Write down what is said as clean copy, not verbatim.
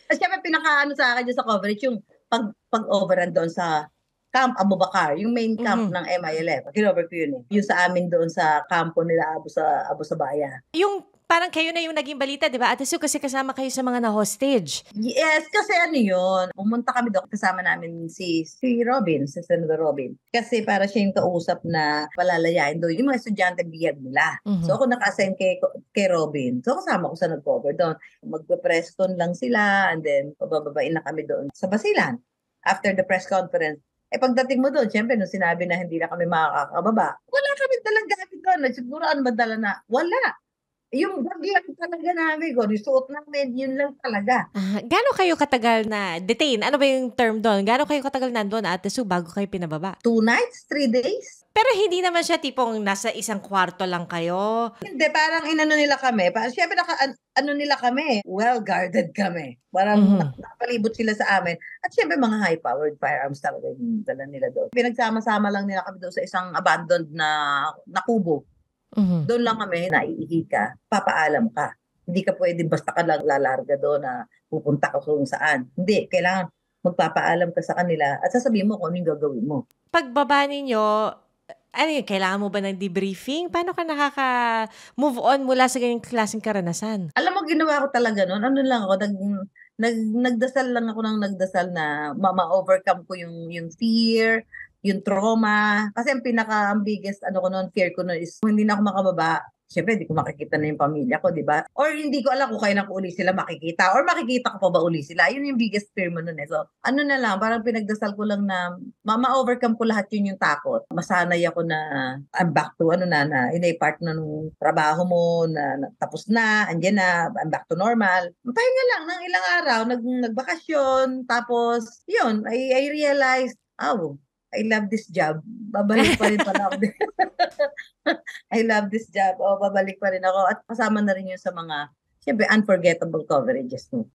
At syempre pinakaano sa akin sa coverage yung pag-overrun doon sa Camp Abubakar, yung main camp Mhm. ng MILF. Kinover ko yun eh. Yung sa amin doon sa kampo nila Abu Sabaya. Yung parang kayo na yung naging balita, 'di ba, Ate Sue, kasi kasama kayo sa mga na-hostage. Yes, kasi ano yun, pumunta kami doon, kasama namin si Robin, si Senator Robin. Kasi para siya yung kausap na palalayain doon, yung mga estudyante biyag nila. So Mhm. ako naka-assign kay Robin. So kasama ko sa nag-cover doon. Magpe-press con lang sila and then pabababain na kami doon sa Basilan. After the press conference, pagdating mo doon, syempre, nung sinabi na hindi na kami makakababa, wala kami dalang gamit doon. Siguro ano madala na? Wala. Yung bag lang talaga namin, kung suot namin, yun lang talaga. Gaano kayo katagal na detain? Ano ba yung term dun? Gaano kayo katagal nandun, Ate Sue, bago kayo pinababa? 2 nights, 3 days. Pero hindi naman siya tipong nasa isang kwarto lang kayo? Hindi, parang inano nila kami. Siyempre, ano nila kami, well-guarded kami. Parang Mhm. nakapalibot sila sa amin. At siyempre, mga high-powered firearms talaga yung dala nila doon. Pinagsama-sama lang nila kami doon sa isang abandoned na kubo. Mhm. Doon lang kami, naiihi ka, papaalam ka. Hindi ka pwede basta ka lang lalarga doon na pupunta ka kung saan. Hindi, kailangan magpapaalam ka sa kanila at sasabihin mo kung ano yung gagawin mo. Pagbaba ninyo, ano yun, kailangan mo ba ng debriefing? Paano ka nakaka-move on mula sa ganyang klaseng karanasan? Alam mo ginawa ko talaga nun, ano lang ako, nagdasal lang ako ng nagdasal na ma-overcome ko yung fear, yung trauma. Kasi ang biggest ano ko nun, fear ko nun is kung hindi na ako makababa, syempre hindi ko makikita na yung pamilya ko, di ba? Or hindi ko alam kung kailan ko uli sila makikita or makikita ko pa ba uli sila. Yun yung biggest fear mo nun eh. So, ano na lang, parang pinagdasal ko lang na ma-overcome ko lahat yun yung takot. Masanay ako na I'm back to ano na in a part na nung trabaho mo na tapos na, andyan na, I'm back to normal. Pahinga lang ng ilang araw, nagbakasyon, tapos yun, I realized, oh, I love this job. Babalik pa rin pala ako. I love this job. Oh, babalik pa rin ako at kasama na rin yun sa mga, siyempre, unforgettable coverages mo.